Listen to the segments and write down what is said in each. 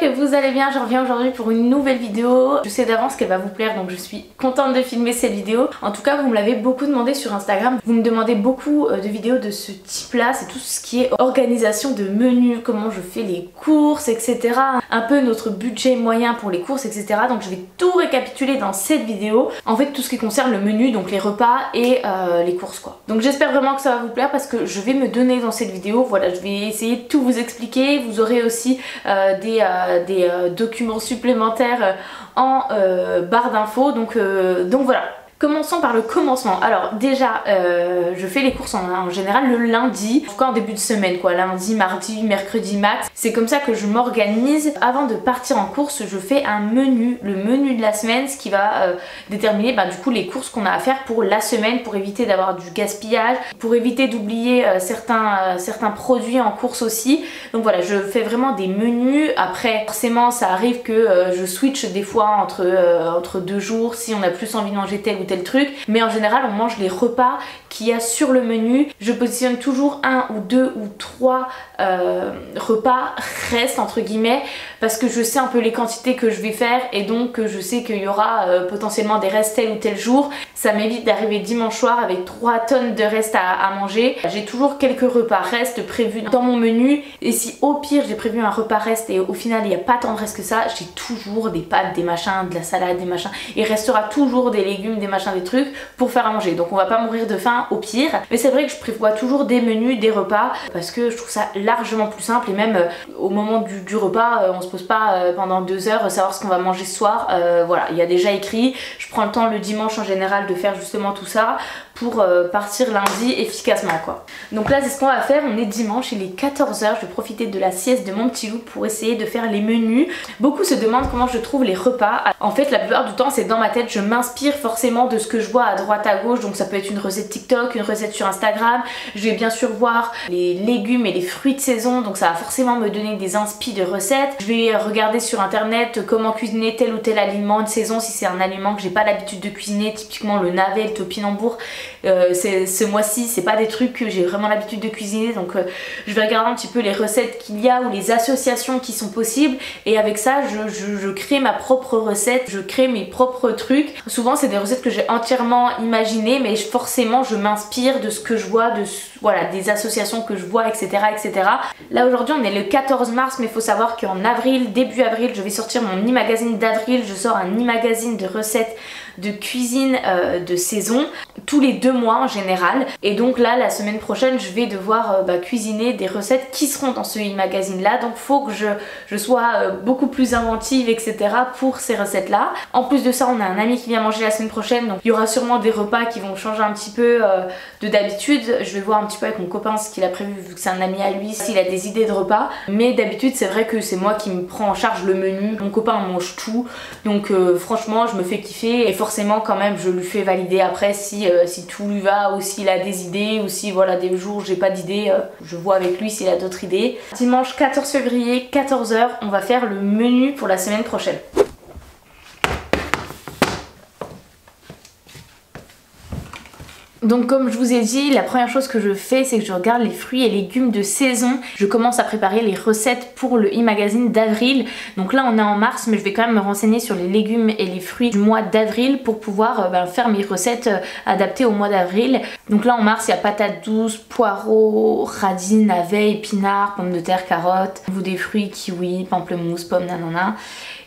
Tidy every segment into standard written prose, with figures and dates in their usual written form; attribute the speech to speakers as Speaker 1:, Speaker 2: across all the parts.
Speaker 1: que vous allez bien, je reviens aujourd'hui pour une nouvelle vidéo. Je sais d'avance qu'elle va vous plaire donc je suis contente de filmer cette vidéo. En tout cas vous me l'avez beaucoup demandé sur Instagram, vous me demandez beaucoup de vidéos de ce type là, c'est tout ce qui est organisation de menus, comment je fais les courses etc. Un peu notre budget moyen pour les courses etc. Donc je vais tout récapituler dans cette vidéo. En fait tout ce qui concerne le menu, donc les repas et les courses quoi. Donc j'espère vraiment que ça va vous plaire parce que je vais me donner dans cette vidéo, voilà, je vais essayer de tout vous expliquer. Vous aurez aussi des documents supplémentaires en barre d'infos donc voilà. Commençons par le commencement. Alors déjà je fais les courses en général le lundi, en tout cas en début de semaine quoi, lundi, mardi, mercredi max. C'est comme ça que je m'organise. Avant de partir en course, je fais un menu, le menu de la semaine, ce qui va déterminer du coup les courses qu'on a à faire pour la semaine, pour éviter d'avoir du gaspillage, pour éviter d'oublier certains produits en course aussi. Donc voilà, je fais vraiment des menus. Après forcément ça arrive que je switch des fois entre deux jours si on a plus envie de manger tel ou tel truc, mais en général on mange les repas qu'il y a sur le menu. Je positionne toujours un ou deux ou trois repas restent entre guillemets parce que je sais un peu les quantités que je vais faire et donc je sais qu'il y aura potentiellement des restes tel ou tel jour. Ça m'évite d'arriver dimanche soir avec 3 tonnes de restes à manger. J'ai toujours quelques repas restes prévus dans mon menu et si au pire j'ai prévu un repas reste et au final il n'y a pas tant de restes que ça, j'ai toujours des pâtes, des machins, de la salade, des machins. Il restera toujours des légumes, des machins, des trucs pour faire à manger. Donc on va pas mourir de faim au pire. Mais c'est vrai que je prévois toujours des menus, des repas parce que je trouve ça largement plus simple et même au moment du repas on se pose pas pendant 2 heures savoir ce qu'on va manger ce soir. Voilà, il y a déjà écrit. Je prends le temps le dimanche en général de faire justement tout ça pour partir lundi efficacement quoi. Donc là c'est ce qu'on va faire, on est dimanche, il est 14 h, je vais profiter de la sieste de mon petit loup pour essayer de faire les menus. Beaucoup se demandent comment je trouve les repas. En fait la plupart du temps c'est dans ma tête, je m'inspire forcément de ce que je vois à droite à gauche, donc ça peut être une recette TikTok, une recette sur Instagram. Je vais bien sûr voir les légumes et les fruits de saison, donc ça va forcément me donner des inspi de recettes. Je vais regarder sur internet comment cuisiner tel ou tel aliment de saison si c'est un aliment que j'ai pas l'habitude de cuisiner, typiquement le navet, le topinambour. Ce mois-ci c'est pas des trucs que j'ai vraiment l'habitude de cuisiner, donc je vais regarder un petit peu les recettes qu'il y a ou les associations qui sont possibles et avec ça je crée ma propre recette, je crée mes propres trucs. Souvent c'est des recettes que j'ai entièrement imaginées mais forcément je m'inspire de ce que je vois, voilà, des associations que je vois etc etc. Là aujourd'hui on est le 14 mars mais il faut savoir qu'en avril, début avril, je vais sortir mon e-magazine d'avril. Je sors un e-magazine de recettes de cuisine de saison tous les 2 mois en général et donc là la semaine prochaine je vais devoir cuisiner des recettes qui seront dans ce e-magazine là, donc faut que je sois beaucoup plus inventive etc pour ces recettes là. En plus de ça on a un ami qui vient manger la semaine prochaine, donc il y aura sûrement des repas qui vont changer un petit peu de d'habitude. Je vais voir un petit peu avec mon copain ce qu'il a prévu vu que c'est un ami à lui, s'il a des idées de repas, mais d'habitude c'est vrai que c'est moi qui me prends en charge le menu, mon copain mange tout donc franchement je me fais kiffer et forcément quand même je lui fais valider après si tout lui va ou s'il a des idées ou si voilà des jours où j'ai pas d'idées, je vois avec lui s'il a d'autres idées. Dimanche 14 février 14 h on va faire le menu pour la semaine prochaine. Donc comme je vous ai dit, la première chose que je fais c'est que je regarde les fruits et légumes de saison. Je commence à préparer les recettes pour le e-magazine d'avril. Donc là on est en mars mais je vais quand même me renseigner sur les légumes et les fruits du mois d'avril pour pouvoir faire mes recettes adaptées au mois d'avril. Donc là en mars il y a patates douces, poireaux, radis, navets, épinards, pommes de terre, carottes, ou des fruits, kiwi, pamplemousse, pommes, nanana.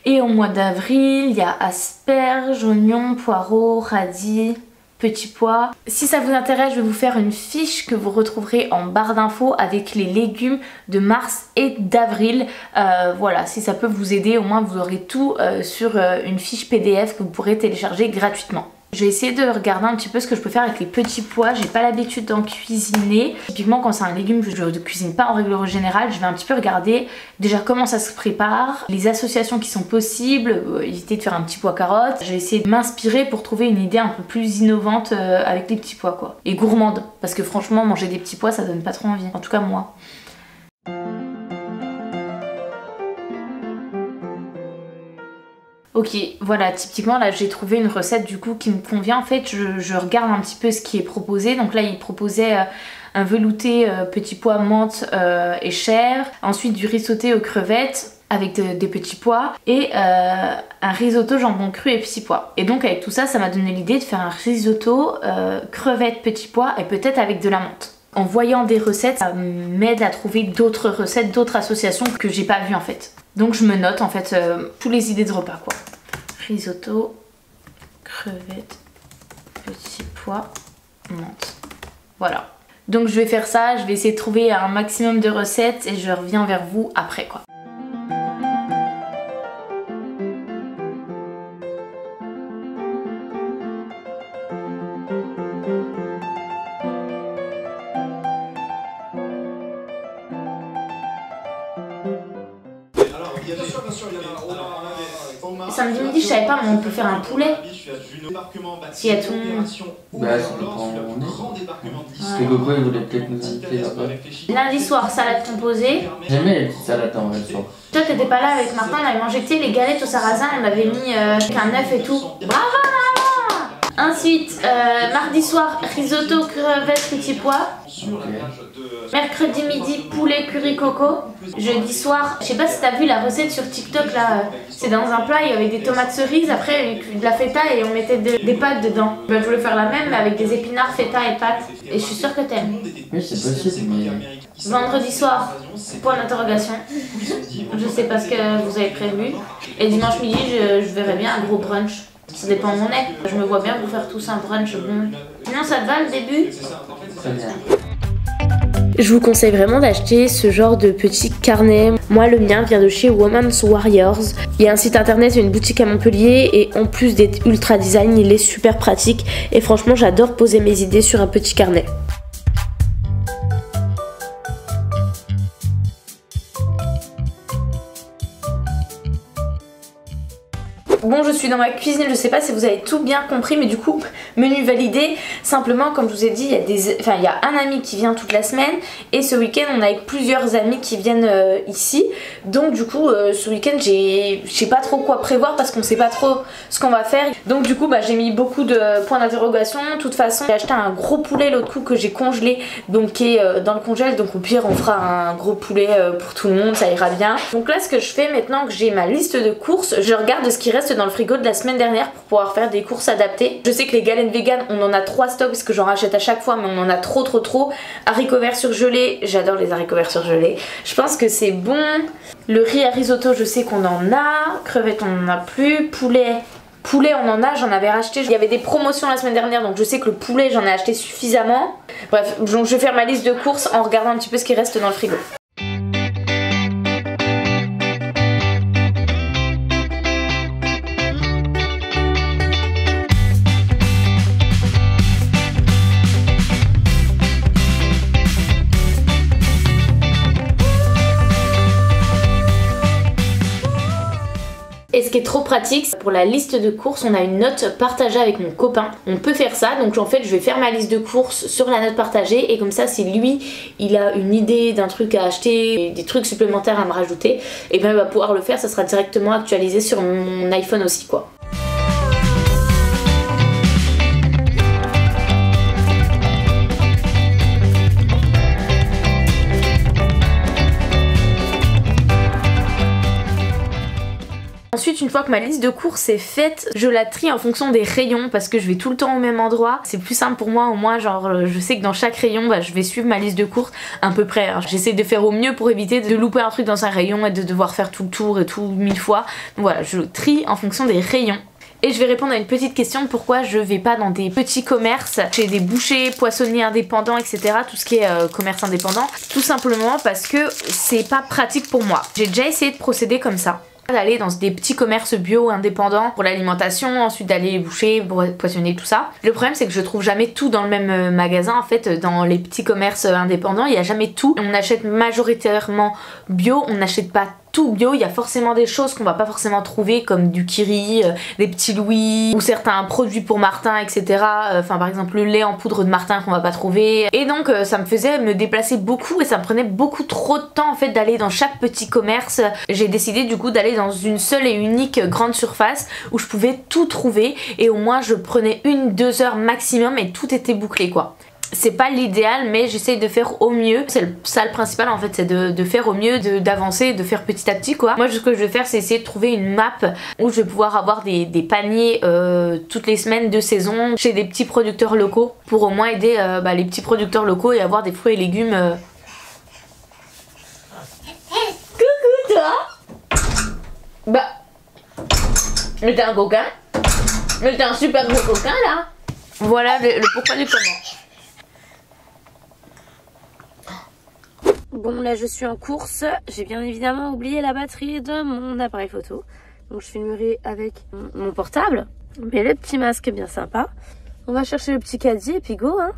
Speaker 1: Et au mois d'avril il y a asperges, oignons, poireaux, radis, petits pois. Si ça vous intéresse, je vais vous faire une fiche que vous retrouverez en barre d'infos avec les légumes de mars et d'avril. Voilà, si ça peut vous aider, au moins vous aurez tout sur une fiche PDF que vous pourrez télécharger gratuitement. Je vais essayer de regarder un petit peu ce que je peux faire avec les petits pois. J'ai pas l'habitude d'en cuisiner. Typiquement quand c'est un légume que je ne cuisine pas en règle générale, je vais un petit peu regarder déjà comment ça se prépare, les associations qui sont possibles, éviter de faire un petit pois carotte. Je vais essayer de m'inspirer pour trouver une idée un peu plus innovante avec les petits pois quoi. Et gourmande, parce que franchement manger des petits pois ça donne pas trop envie, en tout cas moi. Ok, voilà, typiquement là j'ai trouvé une recette du coup qui me convient. En fait je regarde un petit peu ce qui est proposé. Donc là il proposait un velouté petit pois menthe et chair. Ensuite du riz sauté aux crevettes avec des petits pois et un risotto jambon cru et petits pois. Et donc avec tout ça, ça m'a donné l'idée de faire un risotto crevettes, petits pois et peut-être avec de la menthe. En voyant des recettes, ça m'aide à trouver d'autres recettes, d'autres associations que j'ai pas vues en fait. Donc je me note en fait tous les idées de repas quoi. Risotto, crevettes, petits pois, menthe. Voilà. Donc je vais faire ça, je vais essayer de trouver un maximum de recettes et je reviens vers vous après quoi. Samedi midi, je savais pas, mais on peut faire un poulet. S'il y a tout le monde.
Speaker 2: Bah, ça dépend où on est. Parce que Gogo, il voulait peut-être nous inviter là-bas.
Speaker 1: Lundi soir, salade composée.
Speaker 2: J'aimais les petites salades en vrai le soir.
Speaker 1: Toi, t'étais pas là avec Martin, on avait mangé les galettes au sarrasin, on avait mis un œuf et tout. Bravo, maman! Ensuite, mardi soir, risotto, crevettes, petits pois.
Speaker 2: Okay.
Speaker 1: Mercredi midi, poulet curry coco. Jeudi soir, je sais pas si t'as vu la recette sur TikTok là, c'est dans un plat, il y avait des tomates cerises, après de la feta et on mettait des pâtes dedans. Bah, je voulais faire la même mais avec des épinards, feta et pâtes. Et je suis sûre que t'aimes.
Speaker 2: Oui, c'est possible, mais...
Speaker 1: Vendredi soir, point d'interrogation. Je sais pas ce que vous avez prévu. Et dimanche midi, je verrai bien un gros brunch. Ça dépend où on est. Je me vois bien vous faire tous un brunch bon. Sinon ça te va le début?
Speaker 2: Très bien.
Speaker 1: Je vous conseille vraiment d'acheter ce genre de petit carnet. Moi le mien vient de chez Women's Warriors. Il y a un site internet et une boutique à Montpellier et en plus d'être ultra design, il est super pratique et franchement j'adore poser mes idées sur un petit carnet. Bon, je suis dans ma cuisine, je sais pas si vous avez tout bien compris, mais du coup, menu validé. Simplement, comme je vous ai dit, il y a un ami qui vient toute la semaine et ce week-end, on a plusieurs amis qui viennent ici. Donc du coup, ce week-end, je sais pas trop quoi prévoir parce qu'on sait pas trop ce qu'on va faire. Donc du coup, j'ai mis beaucoup de points d'interrogation. De toute façon, j'ai acheté un gros poulet l'autre coup que j'ai congelé, donc qui est dans le congèle. Donc au pire, on fera un gros poulet pour tout le monde, ça ira bien. Donc là, ce que je fais maintenant que j'ai ma liste de courses, je regarde ce qui reste dans le frigo de la semaine dernière pour pouvoir faire des courses adaptées. Je sais que les galettes vegan, on en a 3 stocks parce que j'en rachète à chaque fois, mais on en a trop. Haricots verts surgelés, j'adore les haricots verts surgelés. Je pense que c'est bon. Le riz à risotto, je sais qu'on en a. Crevettes, on en a plus. Poulet, on en a, j'en avais racheté. Il y avait des promotions la semaine dernière, donc je sais que le poulet, j'en ai acheté suffisamment. Bref, donc je vais faire ma liste de courses en regardant un petit peu ce qui reste dans le frigo. Et ce qui est trop pratique, pour la liste de courses, on a une note partagée avec mon copain. On peut faire ça, donc en fait je vais faire ma liste de courses sur la note partagée et comme ça si lui il a une idée d'un truc à acheter, des trucs supplémentaires à me rajouter, et bien il va pouvoir le faire, ça sera directement actualisé sur mon iPhone aussi quoi. Ensuite, une fois que ma liste de courses est faite, je la trie en fonction des rayons parce que je vais tout le temps au même endroit. C'est plus simple pour moi, au moins genre je sais que dans chaque rayon je vais suivre ma liste de courses à peu près. J'essaie de faire au mieux pour éviter de louper un truc dans un rayon et de devoir faire tout le tour et tout 1000 fois. Donc voilà, je trie en fonction des rayons. Et je vais répondre à une petite question, pourquoi je vais pas dans des petits commerces, chez des bouchers, poissonniers indépendants, etc. Tout ce qui est commerce indépendant. Tout simplement parce que c'est pas pratique pour moi. J'ai déjà essayé de procéder comme ça. D'aller dans des petits commerces bio indépendants pour l'alimentation, ensuite d'aller les boucher, poissonner, tout ça. Le problème c'est que je trouve jamais tout dans le même magasin. En fait, dans les petits commerces indépendants, il n'y a jamais tout. On achète majoritairement bio, on n'achète pas tout bio, il y a forcément des choses qu'on va pas forcément trouver comme du Kiri, des petits Louis ou certains produits pour Martin, etc. Enfin par exemple le lait en poudre de Martin qu'on va pas trouver. Et donc ça me faisait me déplacer beaucoup et ça me prenait beaucoup trop de temps en fait d'aller dans chaque petit commerce. J'ai décidé du coup d'aller dans une seule et unique grande surface où je pouvais tout trouver et au moins je prenais 1-2 heures maximum et tout était bouclé quoi. c'est pas l'idéal, mais j'essaye de faire au mieux. C'est ça le principal en fait, c'est de faire au mieux, d'avancer, de faire petit à petit quoi. Moi ce que je vais faire c'est essayer de trouver une map où je vais pouvoir avoir des paniers toutes les semaines de saison chez des petits producteurs locaux pour au moins aider les petits producteurs locaux et avoir des fruits et légumes. Coucou toi. Bah, mais t'es un coquin. Mais t'es un super gros coquin là. Voilà le pourquoi du comment. Bon là je suis en course, j'ai bien évidemment oublié la batterie de mon appareil photo. Donc je filmerai avec mon portable. Mais le petit masque est bien sympa. On va chercher le petit caddie et puis go hein.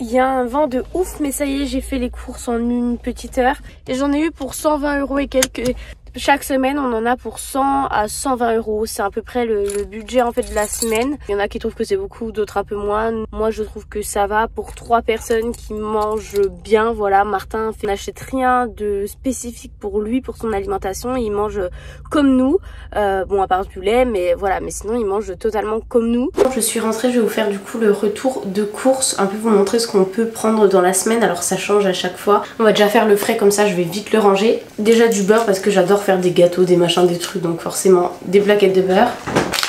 Speaker 1: Il y a un vent de ouf, mais ça y est, j'ai fait les courses en une petite heure. Et j'en ai eu pour 120 € et quelques. Chaque semaine, on en a pour 100 à 120 €. C'est à peu près le budget en fait de la semaine. Il y en a qui trouvent que c'est beaucoup, d'autres un peu moins. Moi, je trouve que ça va pour 3 personnes qui mangent bien. Voilà, Martin n'achète rien de spécifique pour lui, pour son alimentation. Il mange comme nous. Bon, à part du lait, mais voilà. Mais sinon, il mange totalement comme nous. Quand je suis rentrée, je vais vous faire du coup le retour de course. Un peu vous montrer ce qu'on peut prendre dans la semaine. Alors, ça change à chaque fois. On va déjà faire le frais comme ça, je vais vite le ranger. Déjà du beurre parce que j'adore faire des gâteaux, des machins, des trucs, donc forcément des plaquettes de beurre.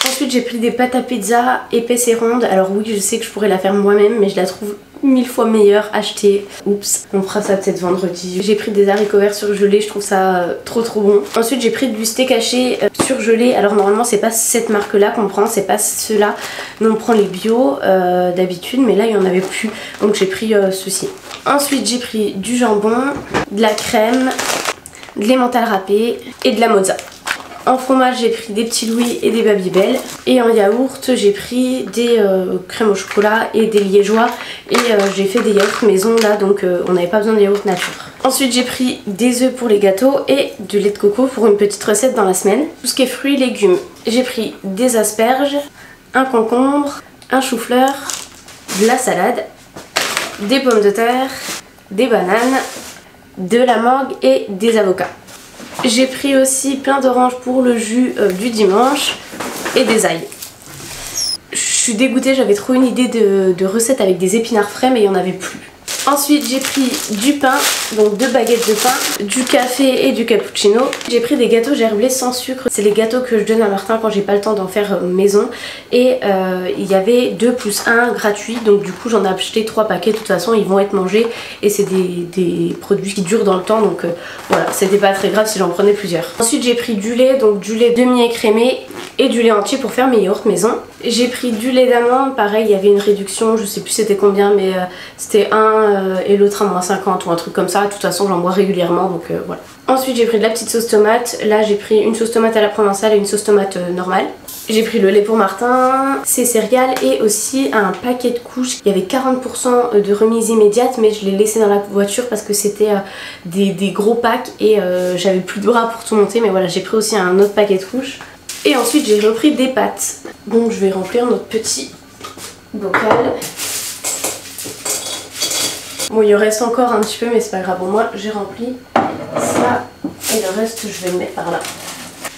Speaker 1: Ensuite j'ai pris des pâtes à pizza épaisses et rondes. Alors oui, je sais que je pourrais la faire moi-même, mais je la trouve 1000 fois meilleure achetée. Oups, on fera ça peut-être vendredi. J'ai pris des haricots verts surgelés, je trouve ça trop bon. Ensuite j'ai pris du steak haché surgelé. Alors normalement c'est pas cette marque là qu'on prend, c'est pas ceux-là, mais on prend les bio d'habitude, mais là il y en avait plus, donc j'ai pris ceci. Ensuite j'ai pris du jambon, de la crème, de l'emmental râpé et de la mozza. En fromage j'ai pris des petits Louis et des Babybel. Et en yaourt j'ai pris des crèmes au chocolat et des liégeois. Et j'ai fait des yaourts maison là, donc on n'avait pas besoin de yaourt nature. Ensuite j'ai pris des œufs pour les gâteaux et du lait de coco pour une petite recette dans la semaine. Tout ce qui est fruits et légumes, j'ai pris des asperges, un concombre, un chou-fleur, de la salade, des pommes de terre, des bananes, de la mangue et des avocats. J'ai pris aussi plein d'oranges pour le jus du dimanche et des ails. Je suis dégoûtée, j'avais trop une idée de recette avec des épinards frais, mais il n'y en avait plus. Ensuite j'ai pris du pain, donc 2 baguettes de pain, du café et du cappuccino. J'ai pris des gâteaux gerblés sans sucre. C'est les gâteaux que je donne à Martin quand j'ai pas le temps d'en faire maison. Et il y avait 2 + 1 gratuit, donc du coup j'en ai acheté 3 paquets. De toute façon ils vont être mangés et c'est des produits qui durent dans le temps, donc voilà, c'était pas très grave si j'en prenais plusieurs. Ensuite j'ai pris du lait, donc du lait demi-écrémé et du lait entier pour faire mes yaourts maison. J'ai pris du lait d'amande, pareil il y avait une réduction, je sais plus c'était combien, mais c'était et l'autre à -50 ou un truc comme ça. De toute façon j'en bois régulièrement, donc voilà. Ensuite j'ai pris de la petite sauce tomate. Là j'ai pris une sauce tomate à la provençale et une sauce tomate normale. J'ai pris le lait pour Martin, ses céréales et aussi un paquet de couches. Il y avait 40% de remise immédiate, mais je l'ai laissé dans la voiture parce que c'était des gros packs et j'avais plus de bras pour tout monter. Mais voilà, j'ai pris aussi un autre paquet de couches. Et ensuite j'ai repris des pâtes. Donc je vais remplir notre petit bocal. Bon, il en reste encore un petit peu, mais c'est pas grave. Bon, moi j'ai rempli ça et le reste je vais le mettre par là.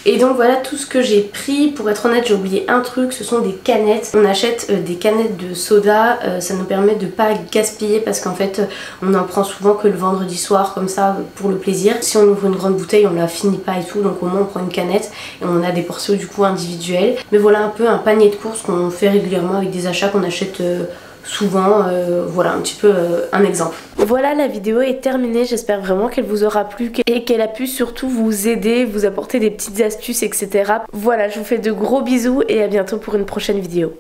Speaker 1: Et donc voilà tout ce que j'ai pris. Pour être honnête, j'ai oublié un truc, ce sont des canettes. On achète des canettes de soda, ça nous permet de pas gaspiller parce qu'en fait on en prend souvent que le vendredi soir comme ça pour le plaisir. Si on ouvre une grande bouteille on la finit pas et tout, donc au moins on prend une canette et on a des portions du coup individuelles. Mais voilà un peu un panier de courses qu'on fait régulièrement avec des achats qu'on achète souvent, voilà un petit peu un exemple. Voilà, la vidéo est terminée, j'espère vraiment qu'elle vous aura plu et qu'elle a pu surtout vous aider, vous apporter des petites astuces, etc. Voilà, je vous fais de gros bisous et à bientôt pour une prochaine vidéo.